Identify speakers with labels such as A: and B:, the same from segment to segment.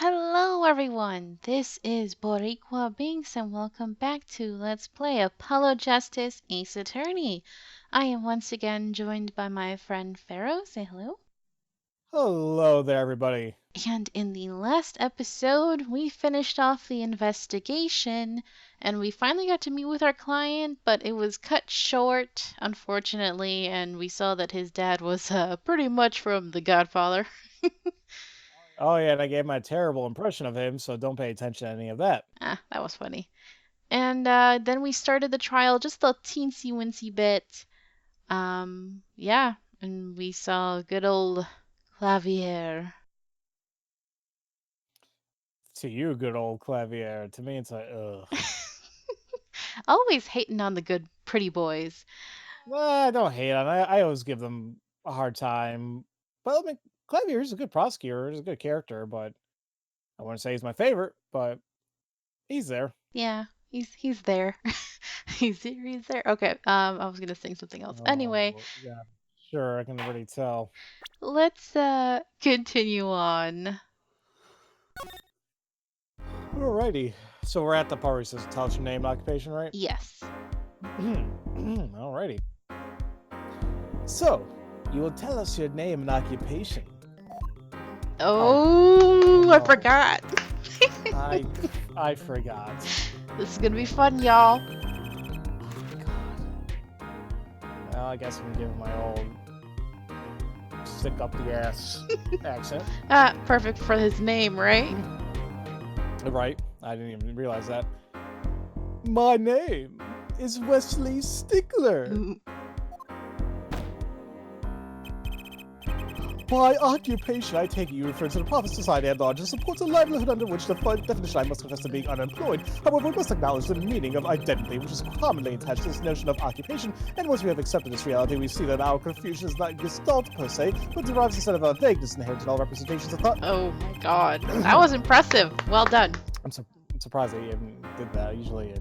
A: Hello everyone, this is Boricua Binks and welcome back to Let's Play Apollo Justice Ace Attorney. I am once again joined by my friend Pharaoh, say hello.
B: Hello there, everybody.
A: And in the last episode, we finished off the investigation and we finally got to meet with our client, but it was cut short, unfortunately, and we saw that his dad was pretty much from The Godfather.
B: Oh yeah, and I gave my terrible impression of him, so don't pay attention to any of that.
A: That was funny. And then we started the trial just a teensy wincy bit. Yeah, and we saw good old Clavier.
B: To you, good old Clavier. To me, it's like, ugh.
A: Always hating on the good pretty boys.
B: Well, I don't hate on. I always give them a hard time. But I mean, Clavier is a good prosecutor. He's a good character, but I wouldn't say he's my favorite. But he's there.
A: Yeah, he's there. He's there. Okay. I was gonna sing something else. Anyway,
B: Oh yeah, sure. I can already tell.
A: let's continue on.
B: Alrighty. So we're at the part where he says, "Tell us your name and occupation," right?
A: Yes.
B: Alrighty. So, you will tell us your name and occupation.
A: Oh, I
B: Oh,
A: forgot.
B: I I forgot.
A: This is gonna be fun, y'all.
B: Well, I guess I'm giving my old stick up the ass accent.
A: Perfect for his name, right?
B: Right. I didn't even realize that. My name is Wesley Stickler.
A: Ooh.
B: By occupation, I take it you refer to the profit society at large and supports a livelihood under which the definition I must confess to being unemployed. However, we must acknowledge the meaning of identity, which is commonly attached to this notion of occupation, and once we have accepted this reality, we see that our confusion is not gestalt per se, but derives instead of a vagueness inherent in all representations of thought.
A: Oh my god. That was impressive. Well done.
B: I'm surprised that you even did that. Usually,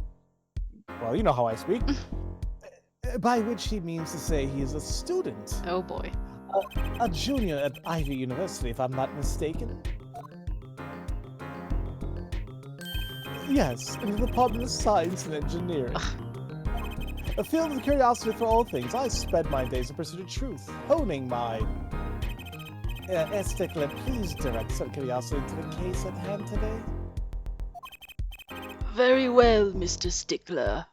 B: well, you know how I speak. By which he means to say he is a student.
A: Oh boy.
B: A junior at Ivy University, if I'm not mistaken. Yes, in the Department of Science and Engineering. A field of curiosity for all things, I spend my days in pursuit of truth, honing my... Stickler, please direct some curiosity to the case at hand today.
A: Very well, Mr. Stickler.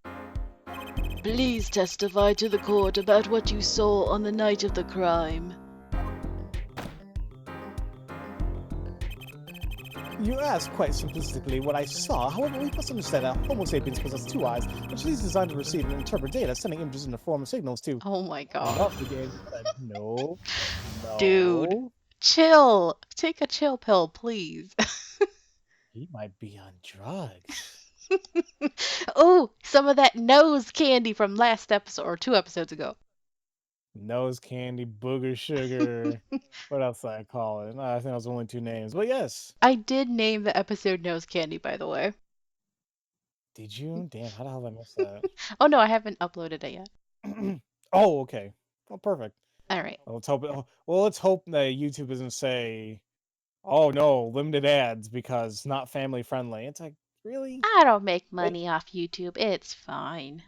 A: Please testify to the court about what you saw on the night of the crime.
B: You asked quite simplistically what I saw, however, we must understand that Homo sapiens possess two eyes, which is designed to receive and interpret data, sending images in the form of signals to...
A: Oh my god.
B: Oh, the game said no.
A: Dude.
B: No.
A: Chill. Take a chill pill, please.
B: He might be on drugs.
A: Oh, some of that nose candy from last episode or 2 episodes ago.
B: Nose candy, booger sugar. What else did I call it? No, I think that was only two names. But yes.
A: I did name the episode Nose Candy, by the way.
B: Did you? Damn, how the hell did I miss that?
A: Oh no, I haven't uploaded it yet.
B: Oh, okay. Oh, perfect.
A: Alright.
B: Well, let's hope that YouTube doesn't say, "Oh no, limited ads because not family friendly." It's like, really?
A: I don't make money off YouTube. It's fine.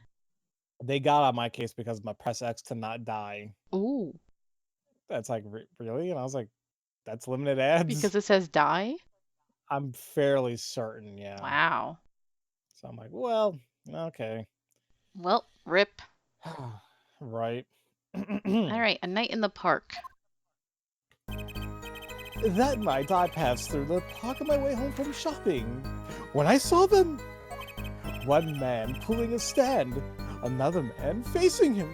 B: They got on my case because of my press X to not die.
A: Ooh.
B: That's like, really? And I was like, that's limited ads?
A: Because it says die?
B: I'm fairly certain, yeah.
A: Wow.
B: So I'm like, well, okay.
A: Well, rip.
B: Right.
A: Alright, a night in the park.
B: That night I passed through the park on my way home from shopping when I saw them. One man pulling a stand, another man facing him.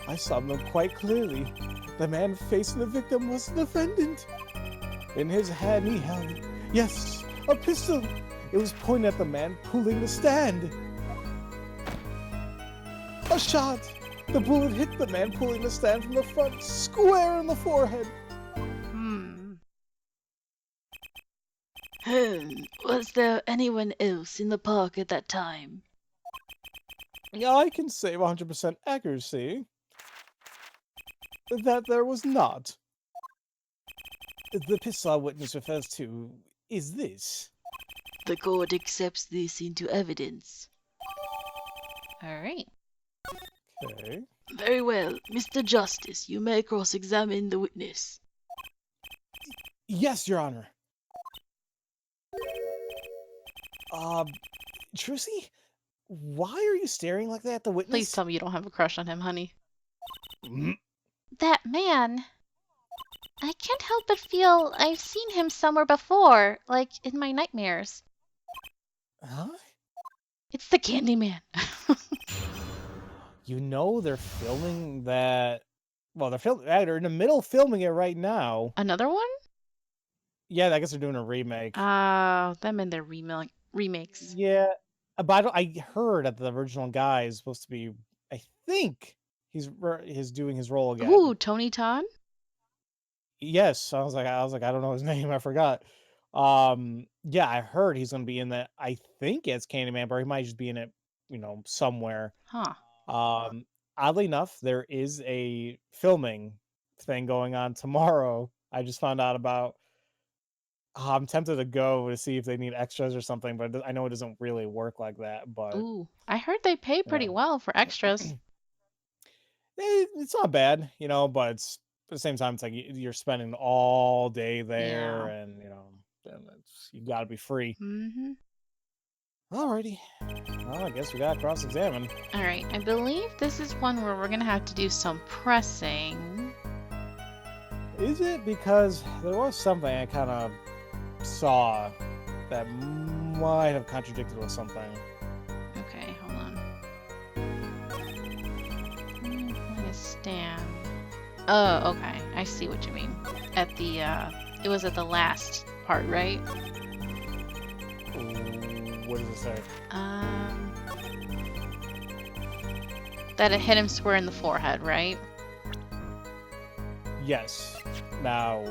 B: I saw them quite clearly. The man facing the victim was the defendant. In his hand he held, yes, a pistol. It was pointed at the man pulling the stand. A shot. The bullet hit the man pulling the stand from the front, square in the forehead.
A: Was there anyone else in the park at that time?
B: Yeah, I can say with 100% accuracy that there was not. The pistol witness refers to is this?
C: The court accepts this into evidence.
A: All right.
B: Okay.
C: Very well. Mr. Justice, you may cross-examine the witness.
B: Yes, Your Honor. Trucy, why are you staring like that at the witness?
A: Please tell me you don't have a crush on him, honey.
B: Mm,
A: That man. I can't help but feel I've seen him somewhere before, like in my nightmares.
B: Huh?
A: It's the Candyman.
B: You know they're filming that. Well, they're in the middle of filming it right now.
A: Another one?
B: Yeah, I guess they're doing a remake.
A: Them and their remakes.
B: Yeah, but I heard that the original guy is supposed to be. I think he's doing his role again.
A: Ooh, Tony Todd?
B: Yes, I was like, I don't know his name. I forgot. Yeah, I heard he's gonna be in that. I think it's Candyman, but he might just be in it, somewhere.
A: Huh.
B: Oddly enough, there is a filming thing going on tomorrow. I just found out about. I'm tempted to go to see if they need extras or something, but I know it doesn't really work like that. But
A: Ooh, I heard they pay pretty
B: yeah,
A: well for extras.
B: it's not bad, but at the same time, it's like you're spending all day there,
A: Yeah.
B: and you got to be free.
A: Mm-hmm.
B: Alrighty. Well, I guess we got to cross-examine.
A: All right, I believe this is one where we're gonna have to do some pressing.
B: Is it? Because there was something I kind of saw that might have contradicted with something.
A: Okay, hold on. Point a stand. Oh, okay. I see what you mean. At the it was at the last part, right?
B: What does it say?
A: That it hit him square in the forehead, right?
B: Yes. Now,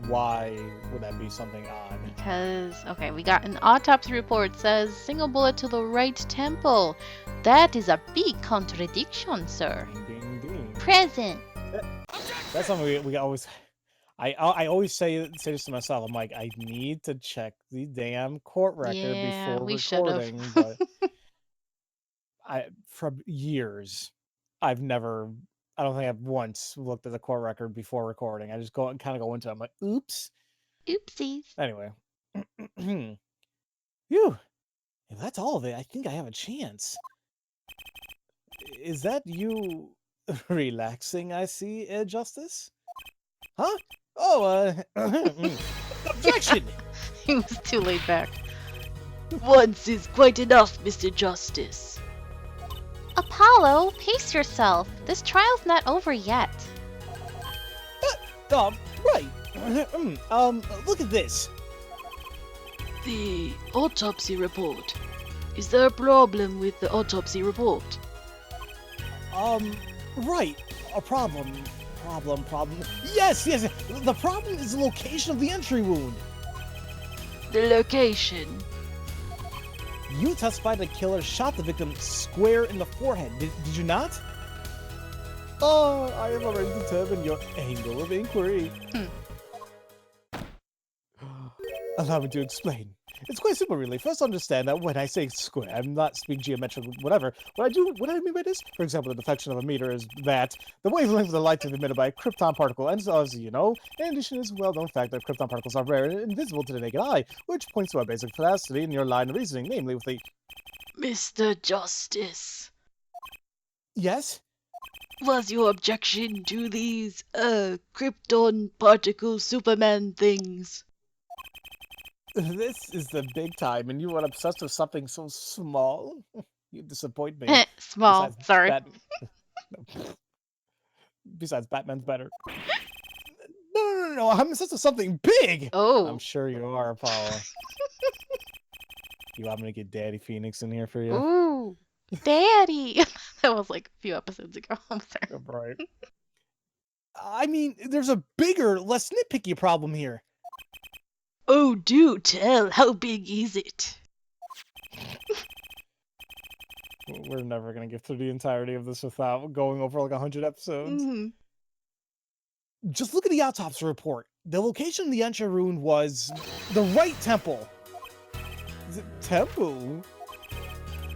B: why would that be something odd?
A: Because, okay, we got an autopsy report says single bullet to the right temple. That is a big contradiction, sir.
B: Ding, ding, ding.
A: Present.
B: That's something we always. I always say this to myself. I'm like, I need to check the damn court record
A: Yeah,
B: before
A: we should've.
B: recording, but for years, I don't think I've once looked at the court record before recording. I just kind of go into it. I'm like, oops.
A: Oopsies.
B: Anyway. Phew. If that's all of it, I think I have a chance. Is that you relaxing, I see, Justice? Huh? Oh, objection!
A: He was too laid back.
C: Once is quite enough, Mr. Justice.
A: Apollo, pace yourself. This trial's not over yet.
B: Right. Look at this.
C: The autopsy report. Is there a problem with the autopsy report?
B: Right. A problem. Yes. The problem is the location of the entry wound.
C: The location.
B: You testified the killer shot the victim square in the forehead. Did you not? Oh, I have already determined your angle of inquiry. Allow me to explain. It's quite simple, really. First, understand that when I say square, I'm not speaking geometric, whatever. What I mean by this, for example, the deflection of a meter is that the wavelength of the light is emitted by a krypton particle, and as you know, in addition, it's a well-known fact that krypton particles are rare and invisible to the naked eye, which points to our basic falsity in your line of reasoning, namely with the...
C: Mr. Justice.
B: Yes?
C: Was your objection to these, krypton particle Superman things?
B: This is the big time, and you are obsessed with something so small. You disappoint me.
A: Small, sorry.
B: Besides, Batman's better. No, I'm obsessed with something big!
A: Oh.
B: I'm sure you are, Apollo. You want me to get Daddy Phoenix in here for you?
A: Ooh, Daddy! That was like a few episodes ago. I'm sorry.
B: Right. I mean, there's a bigger, less nitpicky problem here.
C: Oh, do tell. How big is it?
B: We're never going to get through the entirety of this without going over like 100 episodes.
A: Mm-hmm.
B: Just look at the autopsy report. The location of the Ensha rune was the right temple. Temple?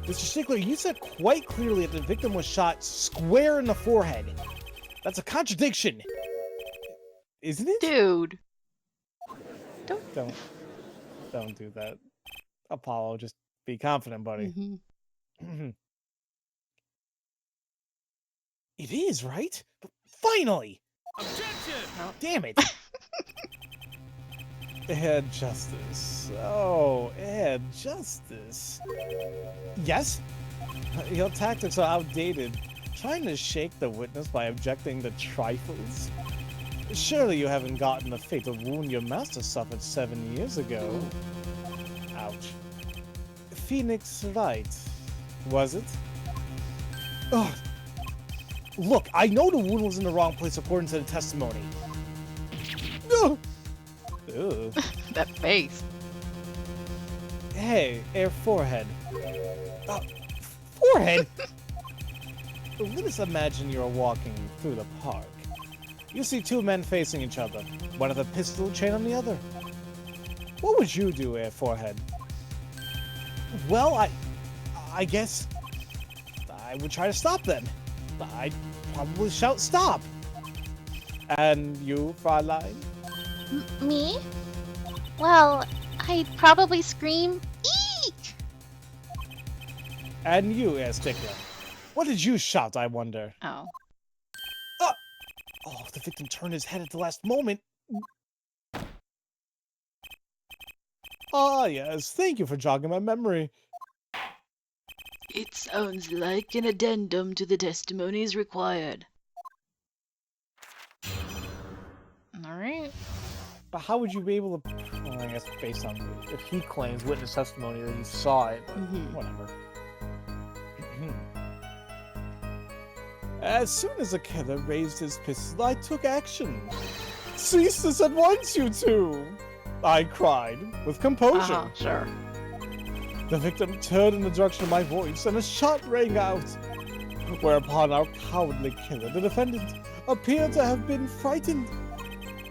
B: Mr. Stickler, you said quite clearly that the victim was shot square in the forehead. That's a contradiction. Isn't it?
A: Dude.
B: Don't do that. Apollo, just be confident, buddy. It is, right? Finally!
D: Objection!
A: Oh.
B: Damn it! Ed Justice. Oh, Ed Justice. Yes? Your tactics are outdated. Trying to shake the witness by objecting to trifles? Surely you haven't gotten the fatal wound your master suffered 7 years ago. Ouch. Phoenix Wright, was it? Ugh. Look, I know the wound was in the wrong place according to the testimony. Ugh. Ugh.
A: That face.
B: Hey, air forehead. Forehead? Let us imagine you're walking through the park. You see two men facing each other, one with a pistol chain on the other. What would you do, air forehead? Well, I guess I would try to stop them. I'd probably shout stop. And you, Fraulein?
A: Me? Well, I'd probably scream, eek!
B: And you, air Stickler. What did you shout, I wonder?
A: Oh.
B: Oh, the victim turned his head at the last moment. Ah, yes. Thank you for jogging my memory.
C: It sounds like an addendum to the testimonies required.
A: Alright.
B: But how would you be able to... Well, I guess based on... If he claims witness testimony that he saw it, but whatever. As soon as the killer raised his pistol, I took action. Cease this at once, you two! I cried, with composure.
A: Sure.
B: The victim turned in the direction of my voice, and a shot rang out. Whereupon our cowardly killer, the defendant, appeared to have been frightened.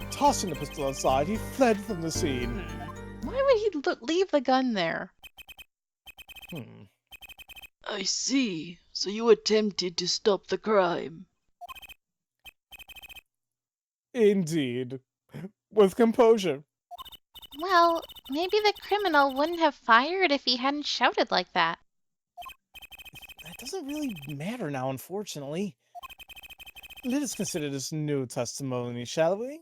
B: Tossing the pistol aside, he fled from the scene.
A: Why would he leave the gun there?
C: I see. So you attempted to stop the crime.
B: Indeed. With composure.
A: Well, maybe the criminal wouldn't have fired if he hadn't shouted like that.
B: That doesn't really matter now, unfortunately. Let us consider this new testimony, shall we?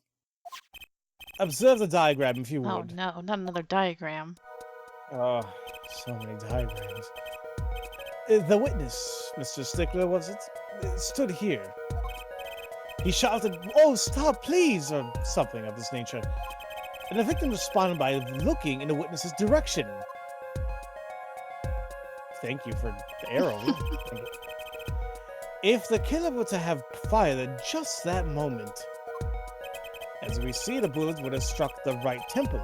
B: Observe the diagram if you would.
A: Oh no, not another diagram.
B: Oh, so many diagrams. The witness, Mr. Stickler, was it? Stood here. He shouted, "Oh, stop, please," or something of this nature. And the victim responded by looking in the witness's direction. Thank you for the arrow. If the killer were to have fired at just that moment, as we see, the bullet would have struck the right temple,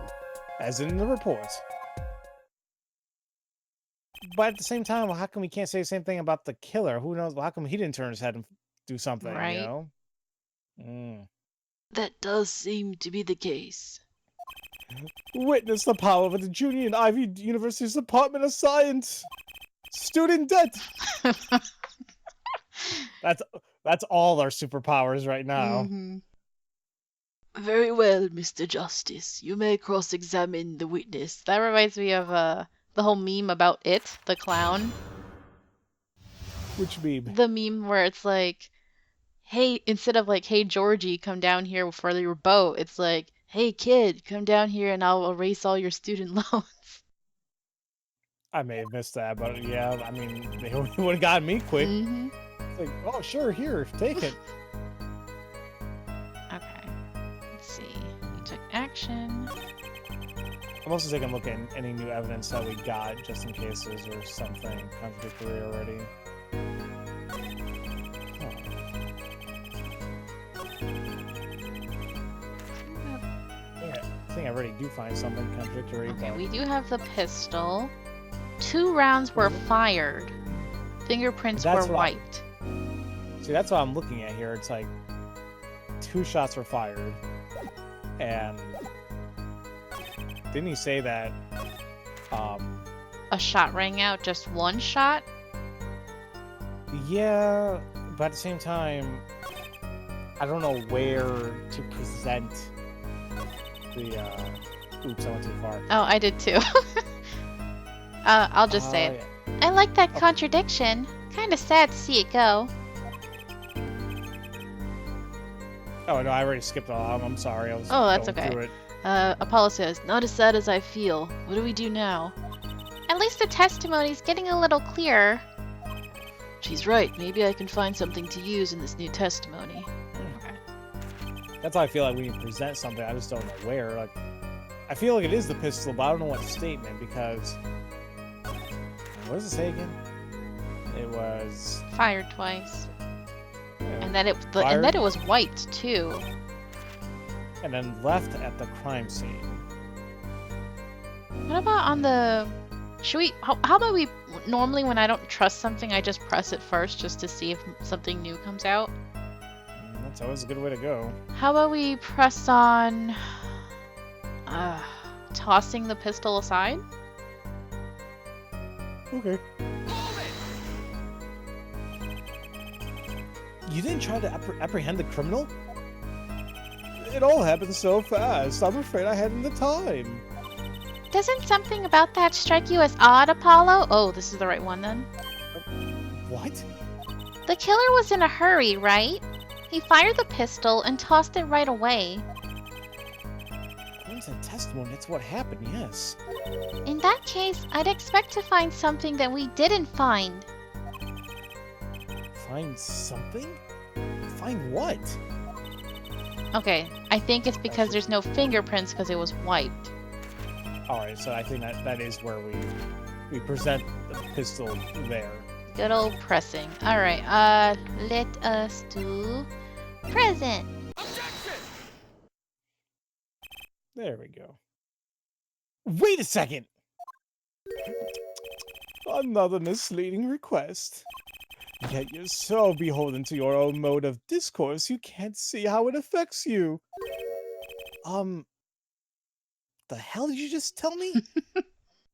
B: as in the report. But at the same time, how come we can't say the same thing about the killer? Who knows? How come he didn't turn his head and do something,
A: Right.
B: you know?
C: That does seem to be the case.
B: Witness the power of the Junior and Ivy University's Department of Science. Student debt. That's all our superpowers right now.
C: Very well, Mr. Justice. You may cross-examine the witness.
A: That reminds me of the whole meme about it, the clown.
B: Which meme?
A: The meme where it's like, hey, instead of like, hey, Georgie, come down here for your boat, it's like, hey, kid, come down here and I'll erase all your student loans.
B: I may have missed that, but yeah, I mean, they would have gotten me quick. It's like, oh, sure, here, take it.
A: Okay. Let's see. You took action.
B: I'm also taking a look at any new evidence that we got, just in case there's something contradictory already. I think I already do find something contradictory.
A: Okay,
B: but...
A: we do have the pistol. 2 rounds were fired. Fingerprints were wiped.
B: See, that's what I'm looking at here. It's like 2 shots were fired. And didn't he say that,
A: A shot rang out, just one shot?
B: yeah, but at the same time, I don't know where to present the, oops, I went too far.
A: Oh, I did too. I'll just say it.
B: Yeah.
A: I like that
B: Okay.
A: contradiction. Kinda sad to see it go.
B: Oh, no, I already skipped all. I'm sorry. I was
A: Oh, that's
B: going
A: okay.
B: through it.
C: Apollo says, not as sad as I feel. What do we do now?
A: At least the testimony's getting a little clearer.
C: She's right. Maybe I can find something to use in this new testimony.
B: That's how I feel like we can present something. I just don't know where. Like, I feel like it is the pistol, but I don't know what statement because. What does it say again? It was.
A: Fired twice. And
B: then
A: that it was wiped too.
B: and then left at the crime scene.
A: What about on the... Should we... How about we... Normally when I don't trust something, I just press it first just to see if something new comes out.
B: That's always a good way to go.
A: How about we press on... tossing the pistol aside?
B: Okay. You didn't try to apprehend the criminal? It all happened so fast. I'm afraid I hadn't the time.
A: Doesn't something about that strike you as odd, Apollo? Oh, this is the right one then.
B: What?
A: The killer was in a hurry, right? He fired the pistol and tossed it right away.
B: According to the testimony, that's what happened, yes.
A: In that case, I'd expect to find something that we didn't find.
B: Find something? Find what?
A: Okay, I think it's because there's no fingerprints because it was wiped.
B: Alright, so I think that is where we present the pistol there.
A: Good old pressing. Alright, let us do present.
B: There we go. Wait a second! Another misleading request. Yet you're so beholden to your own mode of discourse, you can't see how it affects you. The hell did you just tell me?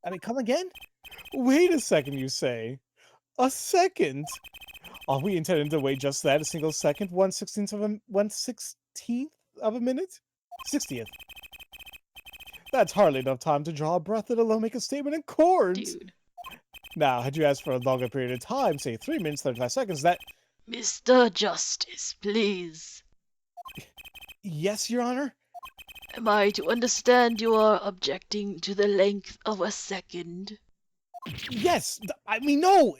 B: I mean, come again? Wait a second, you say. A second? Are we intending to wait just that, a single second, 1/16th of a minute? 60th. That's hardly enough time to draw a breath, let alone make a statement in court.
C: Dude.
B: Now, had you asked for a longer period of time, say 3 minutes, 35 seconds, that...
C: Mr. Justice, please.
B: Yes, Your Honor?
C: Am I to understand you are objecting to the length of a second?
B: Yes! I mean, no!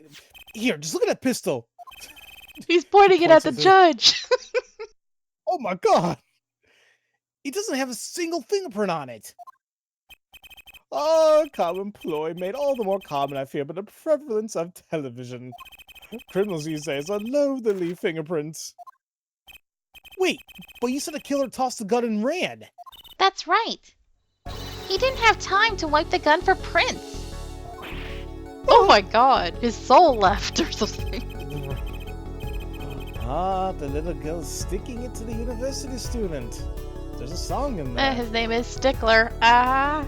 B: Here, just look at that pistol!
A: He's pointing it at the
B: Points
A: judge!
B: Oh my god! It doesn't have a single fingerprint on it! Ah, common ploy made all the more common, I fear, by the prevalence of television. Criminals these days are loath to leave fingerprints. Wait, but you said the killer tossed the gun and ran!
A: That's right. He didn't have time to wipe the gun for prints. Oh my god, his soul left or something.
B: Ah, the little girl sticking it to the university student. There's a song in there.
A: His name is Stickler. I'm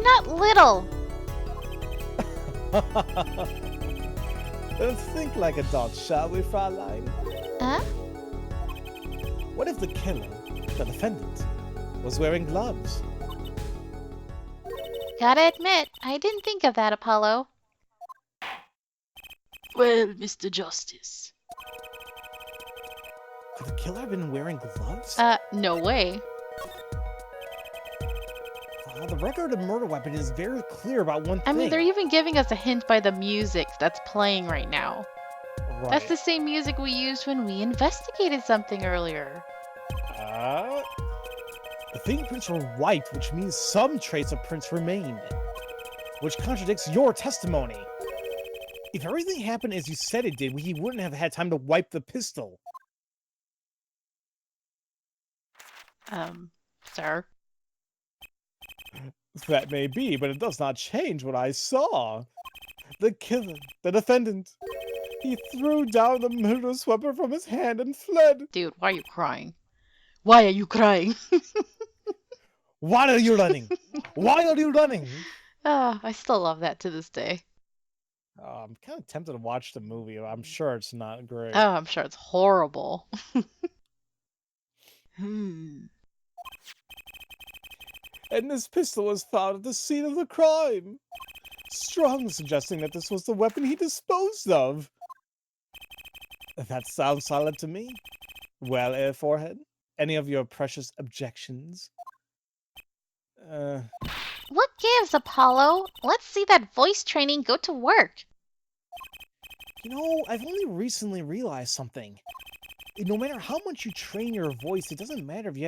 A: not little.
B: Don't think like adults, shall we, Fraulein?
A: Huh?
B: What if the killer, the defendant, was wearing gloves?
A: Gotta admit, I didn't think of that, Apollo.
C: Well, Mr. Justice.
B: Could the killer have been wearing gloves?
A: No way.
B: The record of murder weapon is very clear about one thing.
A: I mean, they're even giving us a hint by the music that's playing right now.
B: Right.
A: That's the same music we used when we investigated something earlier.
B: The fingerprints were wiped, which means some trace of prints remained, which contradicts your testimony. If everything happened as you said it did, he wouldn't have had time to wipe the pistol.
A: Sir.
B: That may be, but it does not change what I saw. The killer, the defendant, he threw down the murderous weapon from his hand and fled.
A: Dude, why are you crying?
C: Why are you crying?
B: Why are you running? Why are you running?
A: Ah, I still love that to this day.
B: I'm kind of tempted to watch the movie. I'm sure it's not great.
A: Oh, I'm sure it's horrible.
C: Hmm.
B: And this pistol was found at the scene of the crime. Strong suggesting that this was the weapon he disposed of. That sounds solid to me. Well, Forehead, any of your precious objections?
A: What gives, Apollo? Let's see that voice training go to work.
B: You know, I've only recently realized something. No matter how much you train your voice, it doesn't matter if you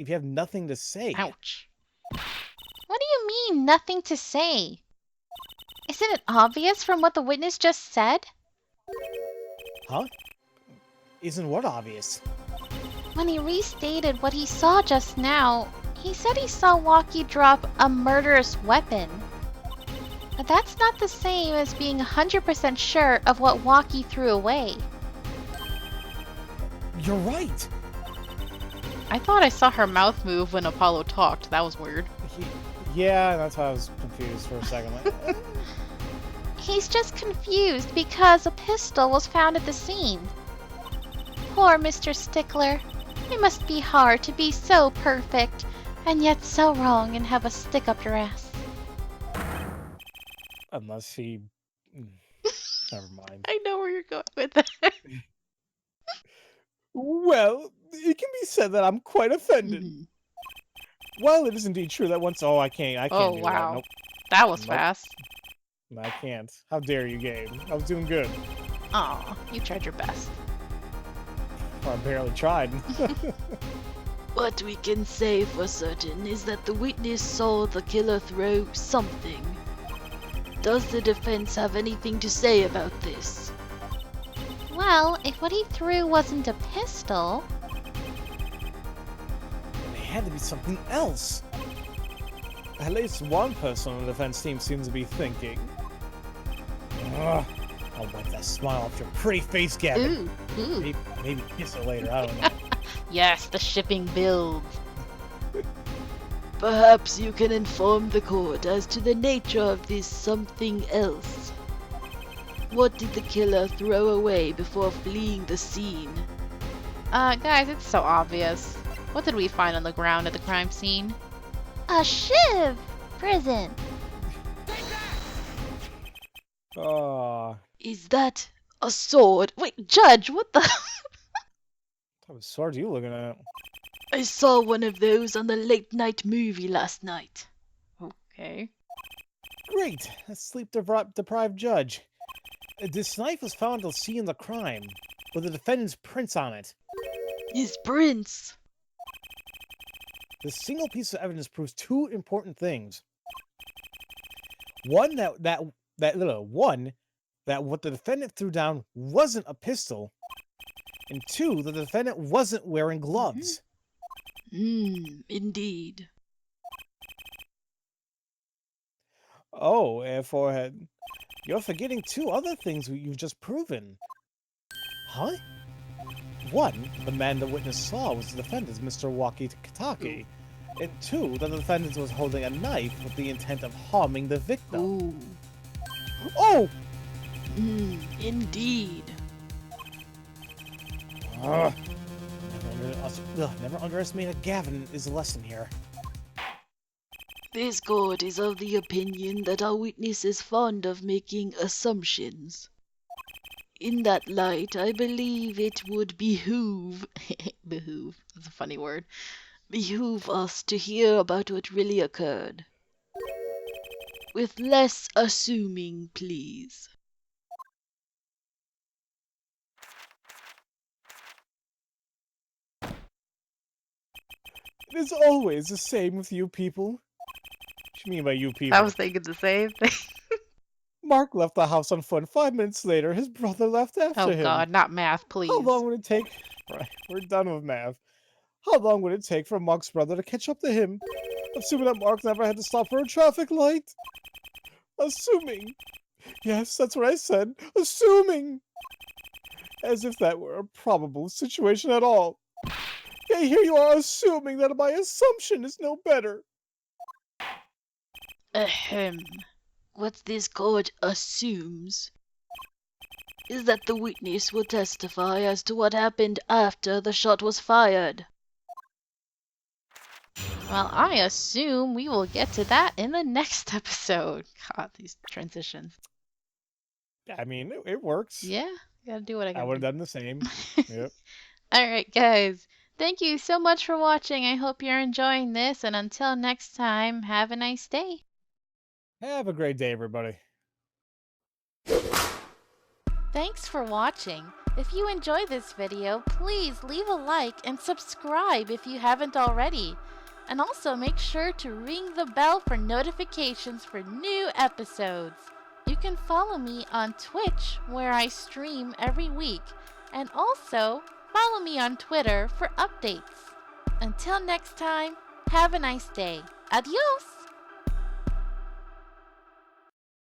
B: have nothing to say.
A: Ouch. What do you mean, nothing to say? Isn't it obvious from what the witness just said?
B: Huh? Isn't what obvious?
A: When he restated what he saw just now, he said he saw Walkie drop a murderous weapon. But that's not the same as being 100% sure of what Walkie threw away.
B: You're right.
A: I thought I saw her mouth move when Apollo talked. That was weird.
B: Yeah, that's why I was confused for a second.
A: He's just confused because a pistol was found at the scene. Poor Mr. Stickler. It must be hard to be so perfect and yet so wrong and have a stick up your ass.
B: Unless he... Never mind.
A: I know where you're going with that.
B: Well, it can be said that I'm quite offended.
A: Mhm.
B: While it is indeed true that once... Oh, I can't
A: Oh,
B: do that.
A: wow.
B: Nope.
A: That was
B: Nope.
A: fast.
B: I can't. How dare you, game? I was doing good.
A: Aw, you tried your best.
B: Or I barely tried.
C: What we can say for certain is that the witness saw the killer throw something. Does the defense have anything to say about this?
A: Well, if what he threw wasn't a pistol...
B: It had to be something else. At least one person on the defense team seems to be thinking. Ugh, I'll wipe that smile off your pretty face, Gavin.
A: Ooh.
B: Maybe kiss her later, I don't know.
A: Yes, the shipping builds.
C: Perhaps you can inform the court as to the nature of this something else. What did the killer throw away before fleeing the scene?
A: Guys, it's so obvious. What did we find on the ground at the crime scene? A shiv! Prison.
B: Oh,
C: Is that a sword?
A: Wait, Judge, what the...
B: what type of sword are you looking at?
C: I saw one of those on the late night movie last night.
A: Okay.
B: Great, a sleep-deprived judge. This knife was found at the scene of the crime, with the defendant's prints on it.
C: His prints.
B: This single piece of evidence proves two important things. One, that what the defendant threw down wasn't a pistol, and two, that the defendant wasn't wearing gloves.
C: Indeed.
B: Oh, Forehead, you're forgetting two other things you've just proven. Huh? One, the man the witness saw was the defendant's Mr. Walkie-Talkie. And two, that the defendant was holding a knife with the intent of harming the victim.
C: Ooh.
B: Oh!
C: Indeed.
B: Ugh. Never underestimate a Gavin is the lesson here.
C: This court is of the opinion that our witness is fond of making assumptions. In that light, I believe it would behoove
A: That's a funny word.
C: behoove us to hear about what really occurred. With less assuming, please.
B: It is always the same with you people. What do you mean by you people?
A: I was thinking the same thing.
B: Mark left the house on foot. 5 minutes later, his brother left after
A: Oh
B: him.
A: god, not math, please.
B: How long would it take? Right, we're done with math. How long would it take for Mark's brother to catch up to him? Assuming that Mark never had to stop for a traffic light. Assuming. Yes, that's what I said. Assuming. As if that were a probable situation at all. Okay, here you are assuming that my assumption is no better.
C: Ahem. What this court assumes is that the witness will testify as to what happened after the shot was fired.
A: Well, I assume we will get to that in the next episode. God, these transitions.
B: I mean, it works.
A: Yeah, gotta do what I
B: I
A: gotta
B: would have
A: do.
B: done the same. Yep.
A: Alright, guys. Thank you so much for watching. I hope you're enjoying this, and until next time, have a nice day.
B: Have a great day, everybody.
A: Thanks for watching. If you enjoyed this video, please leave a like and subscribe if you haven't already. And also make sure to ring the bell for notifications for new episodes. You can follow me on Twitch, where I stream every week, and also follow me on Twitter for updates. Until next time, have a nice day. Adios!